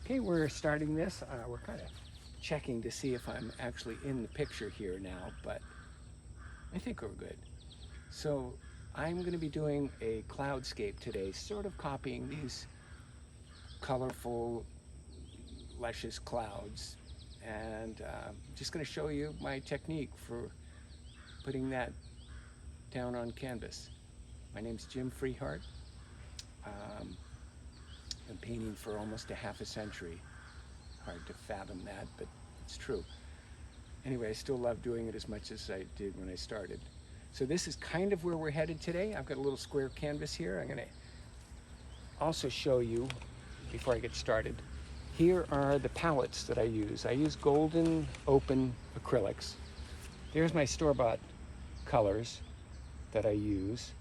Okay, we're starting this. We're kind of checking to see if I'm actually in the picture here now, but I think we're good. So I'm going to be doing a cloudscape today, sort of copying these colorful, luscious clouds, and just going to show you my technique for putting that down on canvas. My name's Jim Freehart. Been painting for almost a half a century. Hard to fathom that, but it's true. Anyway, I still love doing it as much as I did when I started. So this is kind of where we're headed today. I've got a little square canvas here. I'm going to also show you, before I get started, here are the palettes that I use. I use Golden OPEN Acrylics. There's my store-bought colors that I use.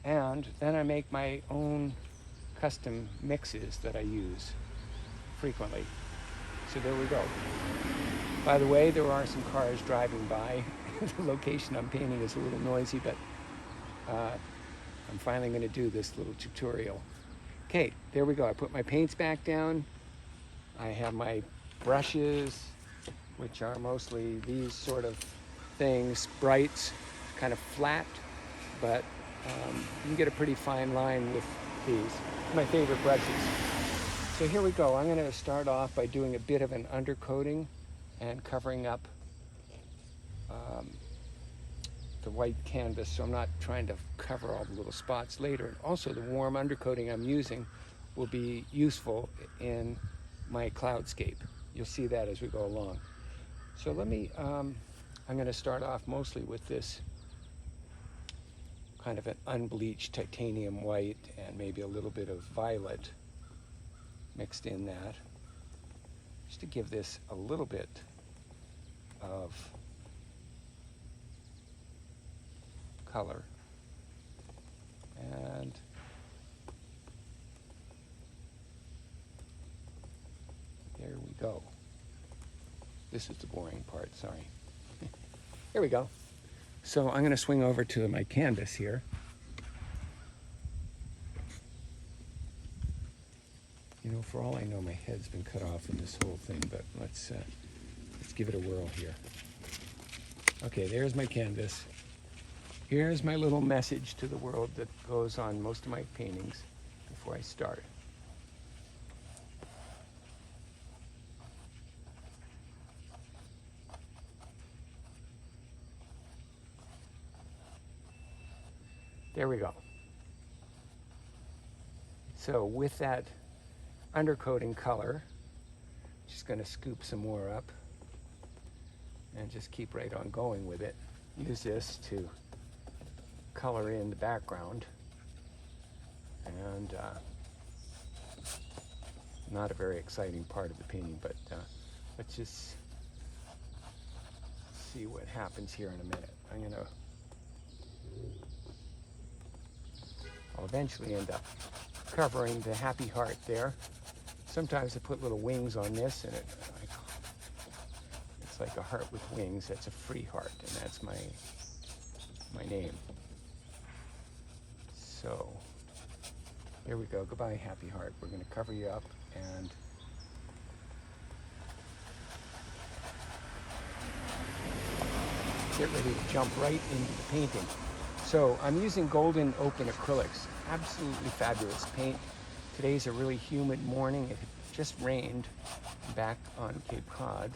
And then I make my own custom mixes that I use frequently. So there we go. By the way, there are some cars driving by. The location I'm painting is a little noisy, but I'm finally going to do this little tutorial. Okay, there we go. I put my paints back down. I have my brushes, which are mostly these sort of things, brights, kind of flat, but you can get a pretty fine line with these. My favorite brushes. So here we go. I'm going to start off by doing a bit of an undercoating and covering up the white canvas, so I'm not trying to cover all the little spots later. And also the warm undercoating I'm using will be useful in my cloudscape. You'll see that as we go along. So let me, I'm going to start off mostly with this kind of an unbleached titanium white and maybe a little bit of violet mixed in that, just to give this a little bit of color. And there we go. This is the boring part, sorry. Here we go. So I'm going to swing over to my canvas here. You know, for all I know, my head's been cut off in this whole thing, but let's give it a whirl here. Okay, there's my canvas. Here's my little message to the world that goes on most of my paintings before I start. There we go. So with that undercoating color, just going to scoop some more up and just keep right on going with it. Use this to color in the background, and not a very exciting part of the painting, but let's just see what happens here in a minute. I'll eventually end up covering the happy heart there. Sometimes I put little wings on this, and it's like a heart with wings. That's a free heart, and that's my name. So here we go. Goodbye, happy heart. We're going to cover you up and get ready to jump right into the painting. So I'm using Golden OPEN Acrylics. Absolutely fabulous paint. Today's a really humid morning. It just rained back on Cape Cod.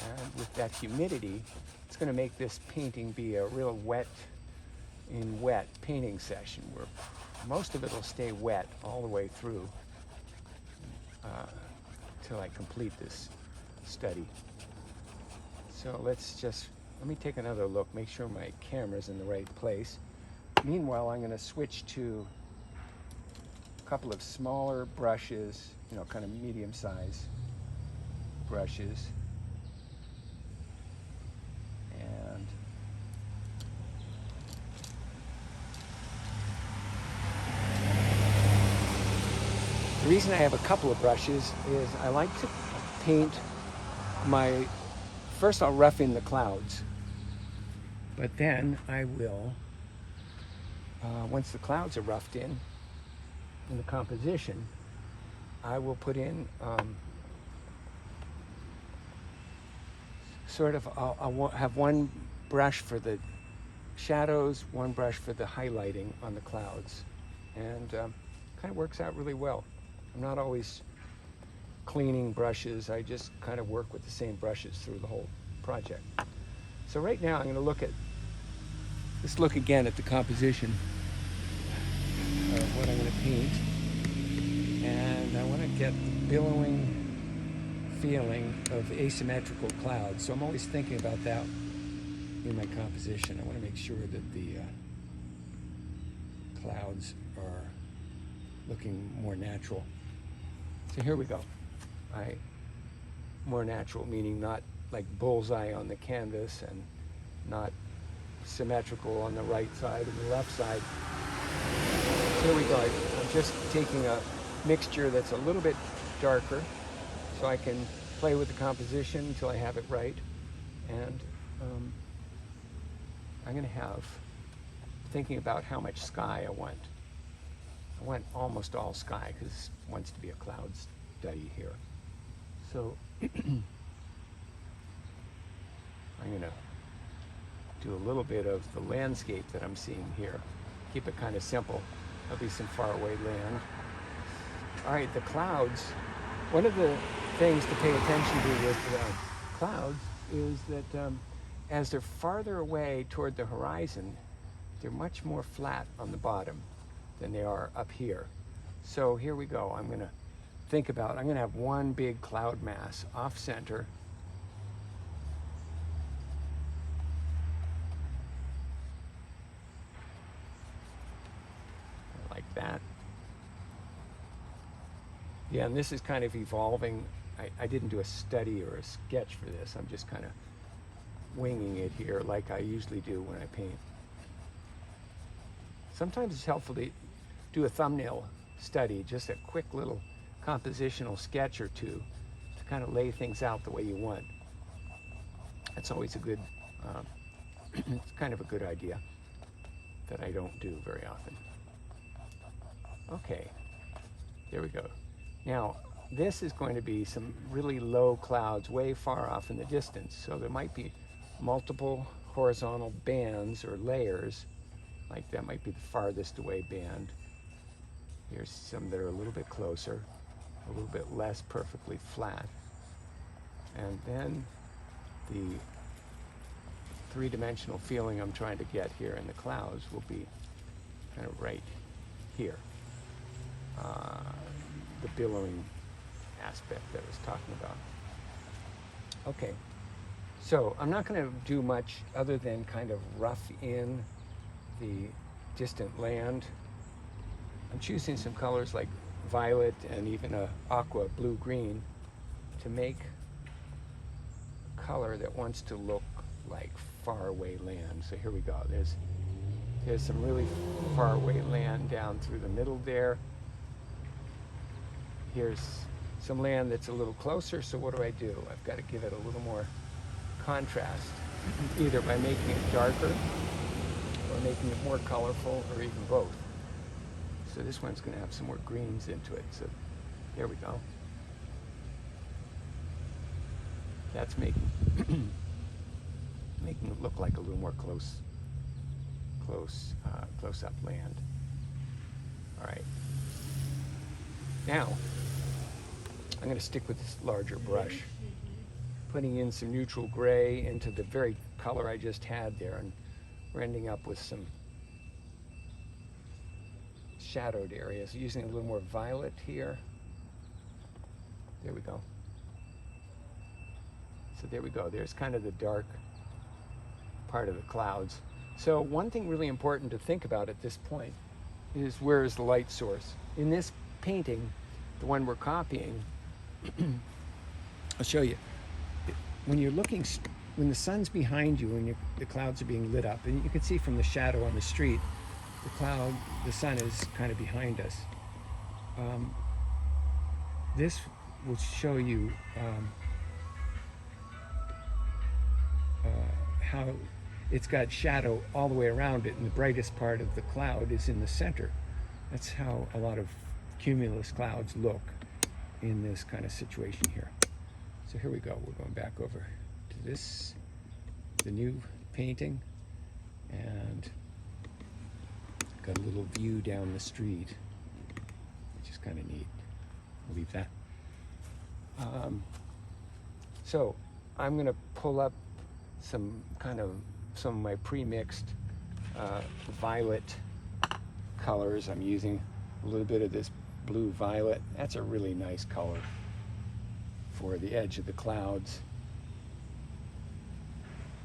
And with that humidity, it's going to make this painting be a real wet painting session where most of it will stay wet all the way through till I complete this study. So let me take another look, make sure my camera's in the right place. Meanwhile, I'm going to switch to a couple of smaller brushes, you know, kind of medium-sized brushes. And the reason I have a couple of brushes is I like to paint first I'll rough in the clouds, but then I will, once the clouds are roughed in the composition, I will put in sort of, I'll have one brush for the shadows, one brush for the highlighting on the clouds, and kind of works out really well. I'm not always cleaning brushes, I just kind of work with the same brushes through the whole project. So right now I'm going to look again at the composition of what I'm going to paint, and I want to get the billowing feeling of asymmetrical clouds. So I'm always thinking about that in my composition. I want to make sure that the clouds are looking more natural. So here we go. More natural, meaning not like bullseye on the canvas and not symmetrical on the right side and the left side. So here we go. I'm just taking a mixture that's a little bit darker so I can play with the composition until I have it right. And I'm going to have, thinking about how much sky I want. I want almost all sky because it wants to be a cloud study here. So I'm going to do a little bit of the landscape that I'm seeing here. Keep it kind of simple. There'll be some faraway land. All right, the clouds. One of the things to pay attention to with clouds is that as they're farther away toward the horizon, they're much more flat on the bottom than they are up here. So here we go. I'm going to I'm going to have one big cloud mass off center. Like that. Yeah, and this is kind of evolving. I didn't do a study or a sketch for this. I'm just kind of winging it here like I usually do when I paint. Sometimes it's helpful to do a thumbnail study, just a quick little compositional sketch or two to kind of lay things out the way you want. That's always a good, it's kind of a good idea that I don't do very often. Okay, there we go. Now, this is going to be some really low clouds way far off in the distance, so there might be multiple horizontal bands or layers, like that might be the farthest away band. Here's some that are a little bit closer, a little bit less perfectly flat. And then the three-dimensional feeling I'm trying to get here in the clouds will be kind of right here. The billowing aspect that I was talking about. Okay, so I'm not going to do much other than kind of rough in the distant land. I'm choosing some colors like violet and even a aqua blue-green to make a color that wants to look like faraway land. So here we go. There's some really faraway land down through the middle there. Here's some land that's a little closer, so what do? I've got to give it a little more contrast, either by making it darker or making it more colorful, or even both. So this one's going to have some more greens into it. So there we go. That's making it look like a little more close up land. All right. Now I'm going to stick with this larger brush, putting in some neutral gray into the very color I just had there, and we're ending up with some shadowed areas, using a little more violet here. There we go. So there we go. There's kind of the dark part of the clouds. So one thing really important to think about at this point is, where is the light source? In this painting, the one we're copying, I'll show you. When you're looking, when the sun's behind you and the clouds are being lit up, and you can see from the shadow on the street, the sun is kind of behind us. This will show you how it's got shadow all the way around it, and the brightest part of the cloud is in the center. That's how a lot of cumulus clouds look. in this kind of situation here. So here we go. We're going back over to this, the new painting, and got a little view down the street, which is kind of neat. I'll leave that. So I'm going to pull up some of my pre-mixed violet colors. I'm using a little bit of this blue violet. That's a really nice color for the edge of the clouds.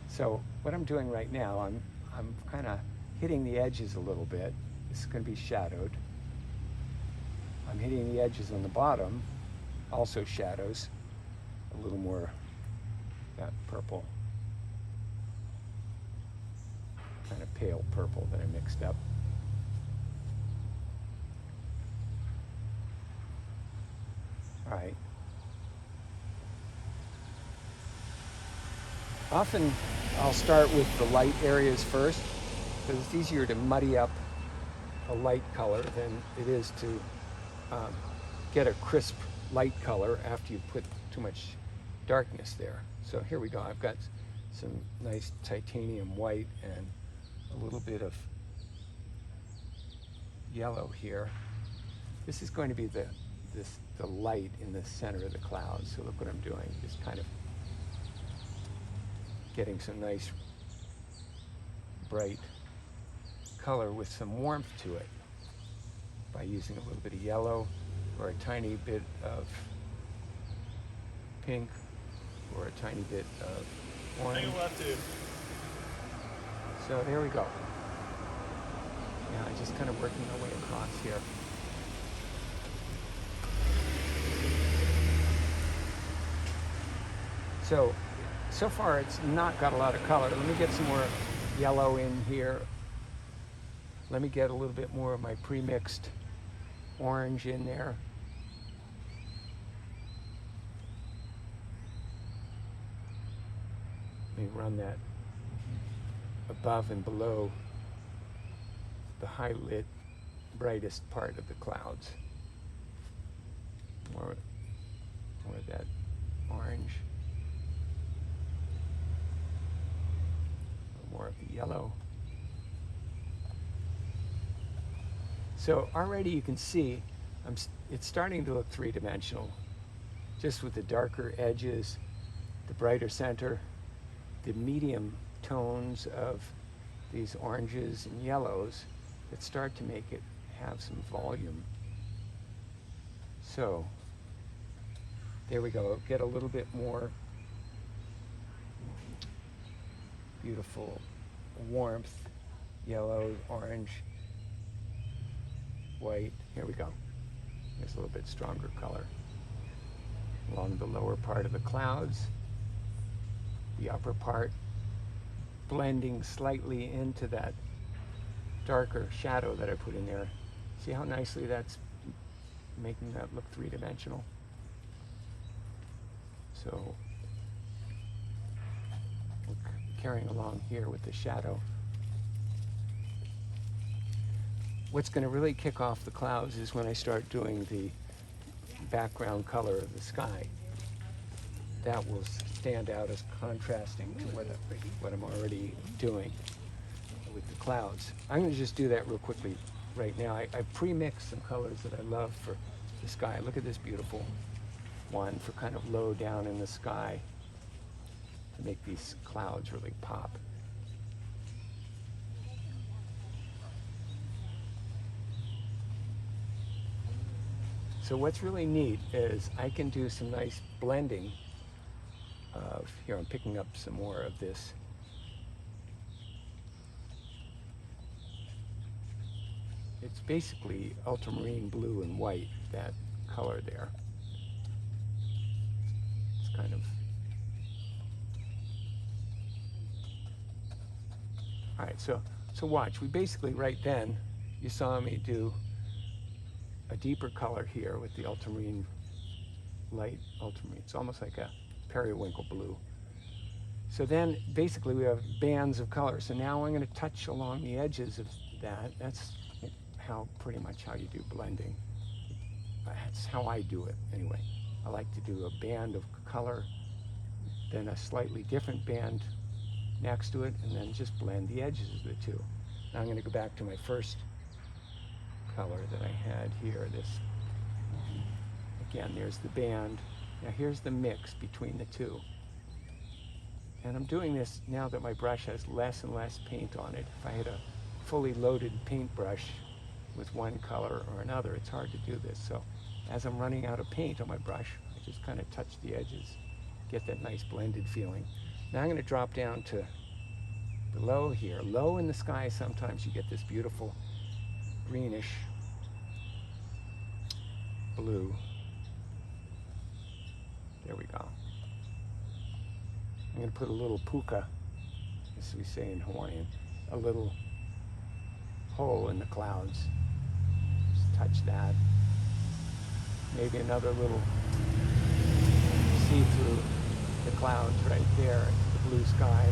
So what I'm doing right now, I'm kind of hitting the edges a little bit. This is going to be shadowed. I'm hitting the edges on the bottom, also shadows, a little more that purple, kind of pale purple that I mixed up. All right. Often I'll start with the light areas first, because it's easier to muddy up a light color than it is to get a crisp light color after you put too much darkness there. So here we go. I've got some nice titanium white and a little bit of yellow here. This is going to be the light in the center of the clouds. So look what I'm doing, just kind of getting some nice bright color with some warmth to it by using a little bit of yellow or a tiny bit of pink or a tiny bit of orange. So there we go. Yeah, I'm just kind of working my way across here. So far it's not got a lot of color. Let me get some more yellow in here. Let me get a little bit more of my pre-mixed orange in there. Let me run that above and below the high lit, brightest part of the clouds. More of that orange. More of the yellow. So already you can see it's starting to look three-dimensional, just with the darker edges, the brighter center, the medium tones of these oranges and yellows that start to make it have some volume. So there we go. Get a little bit more beautiful warmth, yellow, orange, white. Here we go. There's a little bit stronger color along the lower part of the clouds, the upper part blending slightly into that darker shadow that I put in there. See how nicely that's making that look three-dimensional? So carrying along here with the shadow. What's going to really kick off the clouds is when I start doing the background color of the sky. That will stand out as contrasting to what I'm already doing with the clouds. I'm going to just do that real quickly right now. I pre-mixed some colors that I love for the sky. Look at this beautiful one for kind of low down in the sky, to make these clouds really pop. So what's really neat is I can do some nice blending of, here I'm picking up some more of this. It's basically ultramarine blue and white, that color there. It's kind of, all right, so watch. We basically, right then, you saw me do a deeper color here with the ultramarine, light ultramarine. It's almost like a periwinkle blue. So then basically we have bands of color. So now I'm going to touch along the edges of that. That's pretty much how you do blending. That's how I do it anyway. I like to do a band of color, then a slightly different band next to it, and then just blend the edges of the two. Now I'm going to go back to my first color that I had here. This, again, there's the band. Now here's the mix between the two. And I'm doing this now that my brush has less and less paint on it. If I had a fully loaded paintbrush with one color or another, it's hard to do this. So as I'm running out of paint on my brush, I just kind of touch the edges, get that nice blended feeling. Now I'm going to drop down to below here. Low in the sky, sometimes you get this beautiful greenish blue. There we go. I'm going to put a little puka, as we say in Hawaiian, a little hole in the clouds. Just touch that. Maybe another little see through the clouds right there, the blue sky.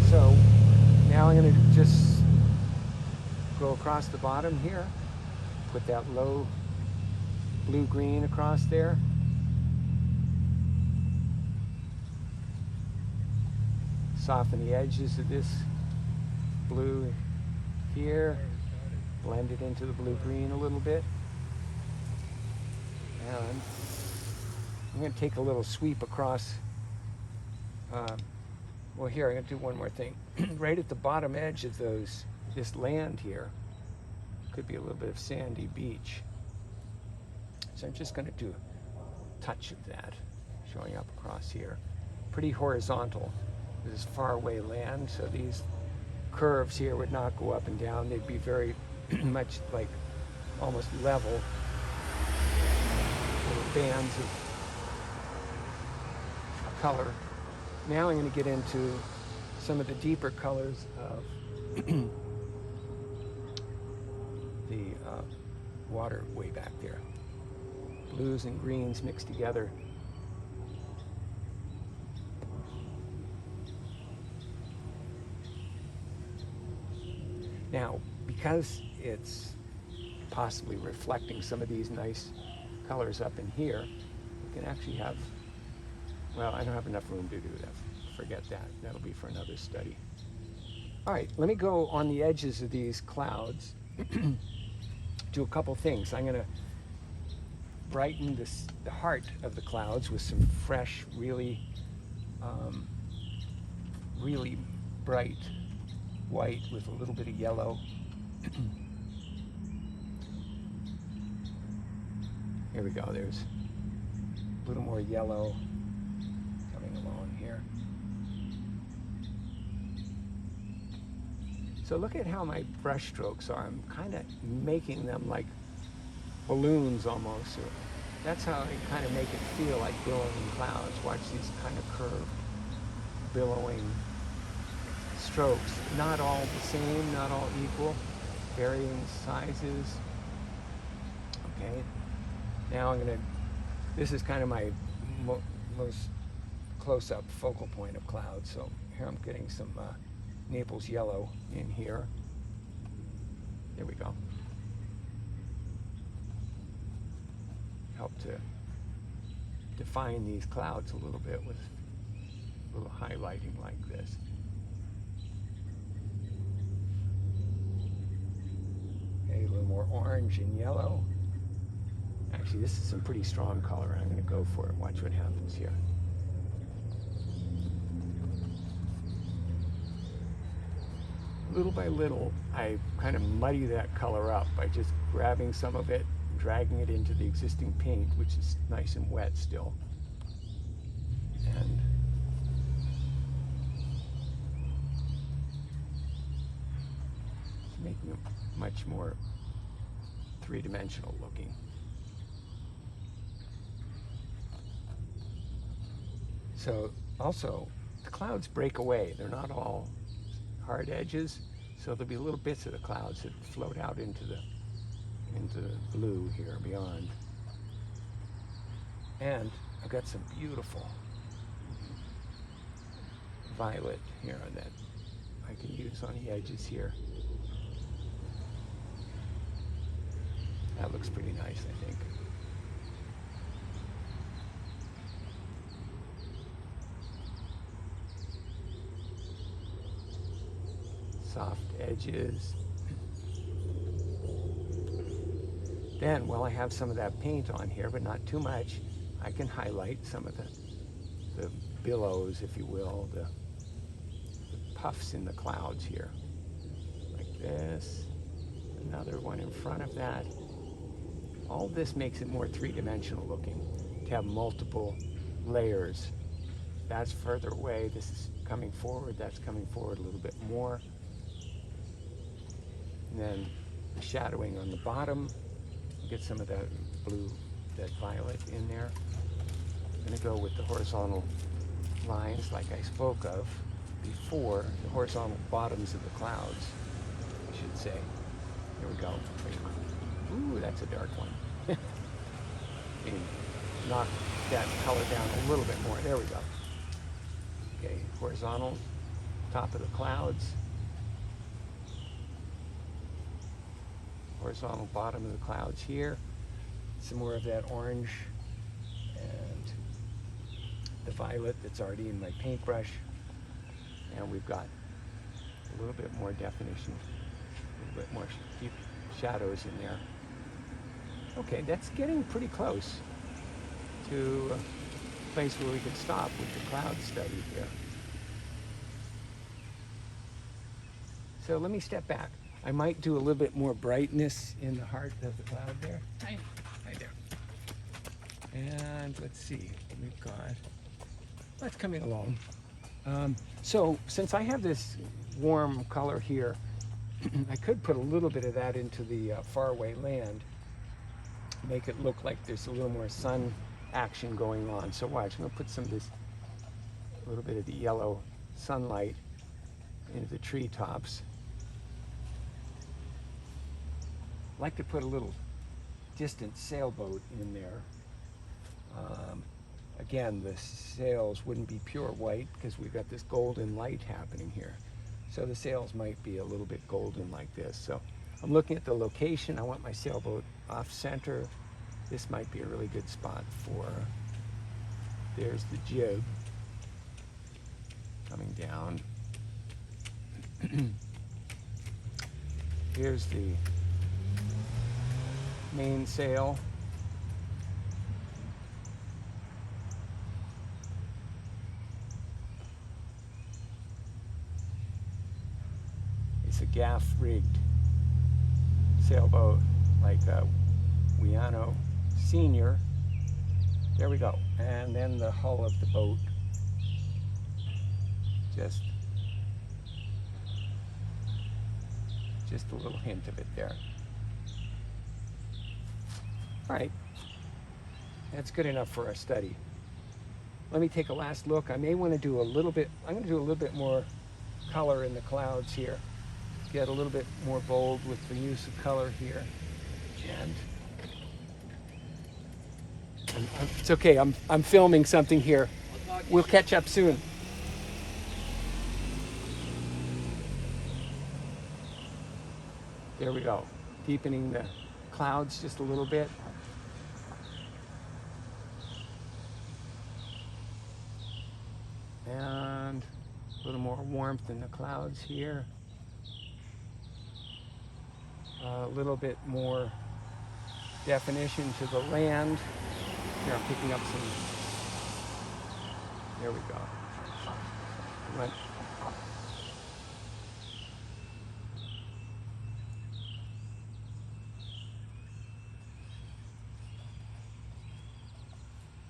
So now I'm going to just go across the bottom here, put that low blue-green across there. Soften the edges of this blue here, blend it into the blue-green a little bit. And I'm going to take a little sweep across. Well, here, I'm going to do one more thing. Right at the bottom edge of this land here, could be a little bit of sandy beach. So I'm just going to do a touch of that, showing up across here. Pretty horizontal. This is faraway land, so these curves here would not go up and down. They'd be very much like almost level. Little bands of color. Now I'm going to get into some of the deeper colors of the water way back there. Blues and greens mixed together. Now, because it's possibly reflecting some of these nice colors up in here, you can actually have, well, I don't have enough room to do that. Forget that. That'll be for another study. All right, let me go on the edges of these clouds, do a couple things. I'm going to brighten the heart of the clouds with some fresh, really bright white with a little bit of yellow. Here we go. There's a little more yellow coming along here. So look at how my brush strokes are. I'm kind of making them like balloons almost. So that's how I kind of make it feel like billowing clouds. Watch these kind of curved, billowing strokes. Not all the same, not all equal, varying sizes. Okay, now I'm going to, this is kind of my most close-up focal point of clouds. So here I'm getting some Naples yellow in here. There we go. Help to define these clouds a little bit with a little highlighting like this. Okay, a little more orange and yellow. Actually, this is some pretty strong color. I'm going to go for it. Watch what happens here. Little by little, I kind of muddy that color up by just grabbing some of it, dragging it into the existing paint, which is nice and wet still. And making it much more three-dimensional looking. So also, the clouds break away. They're not all hard edges, so there'll be little bits of the clouds that float out into the blue here beyond. And I've got some beautiful violet here that I can use on the edges here. That looks pretty nice, I think. Soft edges. Then, while I have some of that paint on here, but not too much, I can highlight some of the billows, if you will, the puffs in the clouds here. Like this. Another one in front of that. All this makes it more three-dimensional looking, to have multiple layers. That's further away, this is coming forward, that's coming forward a little bit more. And then the shadowing on the bottom, get some of that blue, that violet in there. I'm going to go with the horizontal lines like I spoke of before, the horizontal bottoms of the clouds, I should say. Here we go. Ooh, that's a dark one. And knock that color down a little bit more. There we go. Okay, horizontal, top of the clouds. Horizontal bottom of the clouds here. Some more of that orange and the violet that's already in my paintbrush. And we've got a little bit more definition, a little bit more deep shadows in there. Okay, that's getting pretty close to a place where we could stop with the cloud study here. So let me step back. I might do a little bit more brightness in the heart of the cloud there. Hi there. And let's see, we've got, that's coming along. So since I have this warm color here, I could put a little bit of that into the faraway land, make it look like there's a little more sun action going on. So watch, I'm gonna put some of this, a little bit of the yellow sunlight into the treetops. I'd like to put a little distant sailboat in there. Again, the sails wouldn't be pure white because we've got this golden light happening here. So the sails might be a little bit golden like this. So I'm looking at the location. I want my sailboat off center. This might be a really good spot for, there's the jib coming down. Here's the mainsail. It's a gaff-rigged sailboat like a Hyannis Senior. There we go. And then the hull of the boat. Just a little hint of it there. All right, that's good enough for our study. Let me take a last look. I may want to do a little bit, I'm going to do a little bit more color in the clouds here. Get a little bit more bold with the use of color here. And it's okay, I'm filming something here. We'll catch up soon. There we go. Deepening the clouds just a little bit. And a little more warmth in the clouds here. A little bit more definition to the land. Here, I'm picking up some. There we go. Right.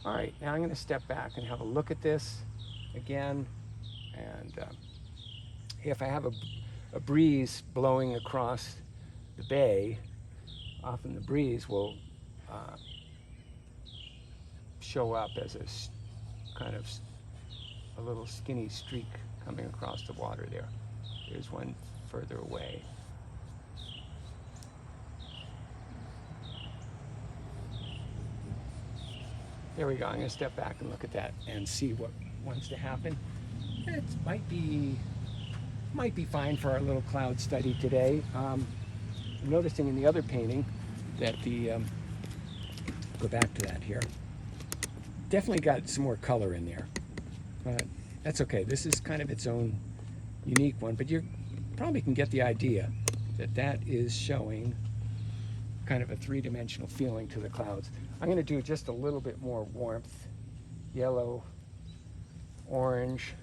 All right, now I'm going to step back and have a look at this again. And if I have a breeze blowing across the bay, often the breeze will show up as a kind of a little skinny streak coming across the water there. There's one further away. There we go. I'm going to step back and look at that and see what wants to happen. It might be fine for our little cloud study today. I'm noticing in the other painting, that go back to that here. Definitely got some more color in there, but that's okay. This is kind of its own unique one, but you probably can get the idea that that is showing kind of a three-dimensional feeling to the clouds. I'm going to do just a little bit more warmth, yellow, orange,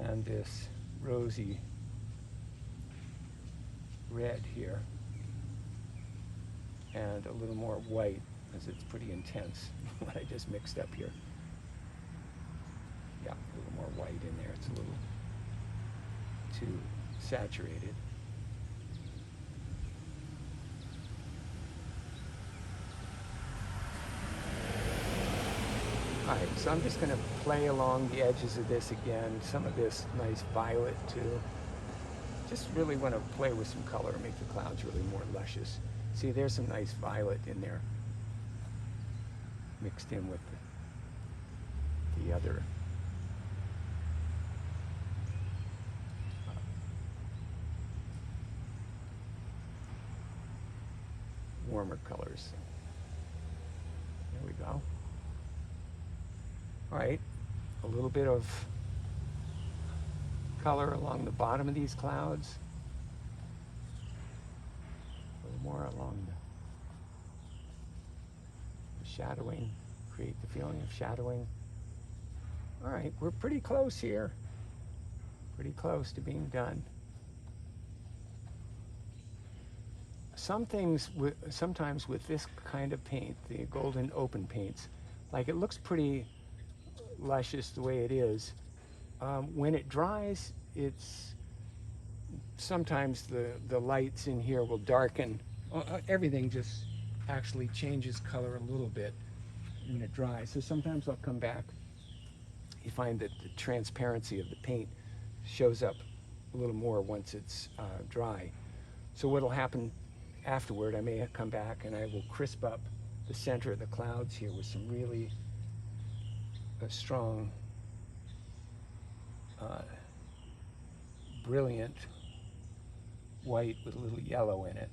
and this rosy red here, and a little more white, as it's pretty intense what I just mixed up here. Yeah, a little more white in there. It's a little too saturated. All right, so I'm just going to play along the edges of this again. Some of this nice violet too. Just really want to play with some color and make the clouds really more luscious. See, there's some nice violet in there, mixed in with the other warmer colors. There we go. All right, a little bit of color along the bottom of these clouds. A little more along the shadowing, create the feeling of shadowing. All right, we're pretty close here. Pretty close to being done. Some things, sometimes with this kind of paint, the Golden Open paints, like it looks pretty luscious the way it is. When it dries, it's sometimes the lights in here will darken. Everything just actually changes color a little bit when it dries. So sometimes I'll come back. You find that the transparency of the paint shows up a little more once it's dry. So what'll happen afterward, I may come back and I will crisp up the center of the clouds here with some really strong, brilliant white with a little yellow in it.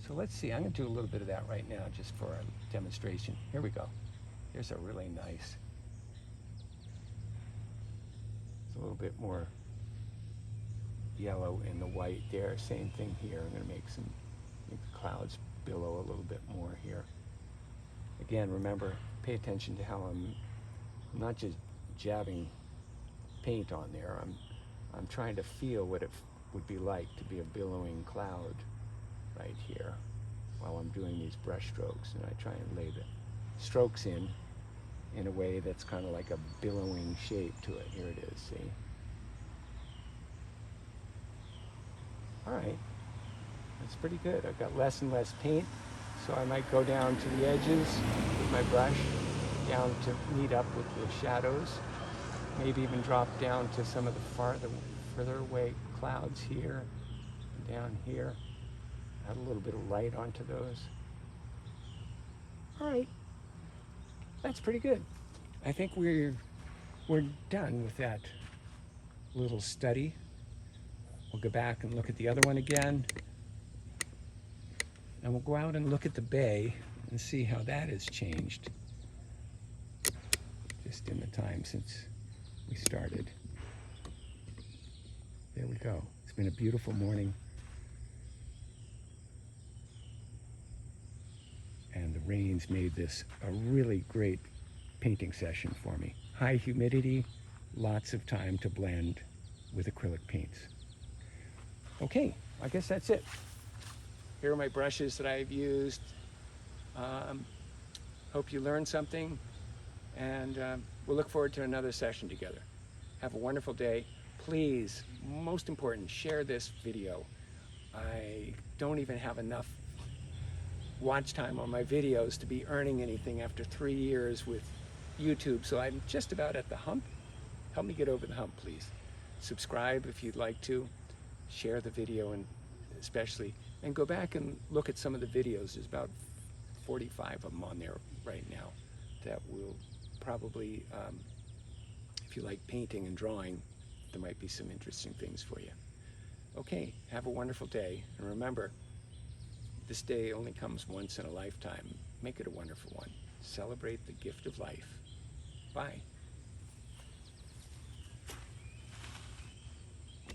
So let's see, I'm going to do a little bit of that right now just for a demonstration. Here we go. Here's a really nice, it's a little bit more yellow in the white there. Same thing here. I'm going to make the clouds billow a little bit more here. Again, remember, pay attention to how I'm not just jabbing paint on there. I'm trying to feel what it would be like to be a billowing cloud right here while I'm doing these brush strokes, and I try and lay the strokes in a way that's kind of like a billowing shape to it. Here it is, see? All right, that's pretty good. I've got less and less paint, so I might go down to the edges with my brush, down to meet up with the shadows, maybe even drop down to some of the further away clouds here, and down here, add a little bit of light onto those. All right, that's pretty good. I think we're done with that little study. We'll go back and look at the other one again, and we'll go out and look at the bay and see how that has changed just in the time since we started. There we go. It's been a beautiful morning, and the rains made this a really great painting session for me. High humidity, lots of time to blend with acrylic paints. Okay, I guess that's it. Here are my brushes that I've used. Hope you learned something, and we'll look forward to another session together. Have a wonderful day. Please, most important, share this video. I don't even have enough watch time on my videos to be earning anything after 3 years with YouTube, so I'm just about at the hump. Help me get over the hump, please. Subscribe if you'd like to. Share the video, and especially, and go back and look at some of the videos. There's about 45 of them on there right now that will probably, if you like painting and drawing, there might be some interesting things for you. Okay, have a wonderful day, and remember, This day only comes once in a lifetime. Make it a wonderful one. Celebrate the gift of life. Bye.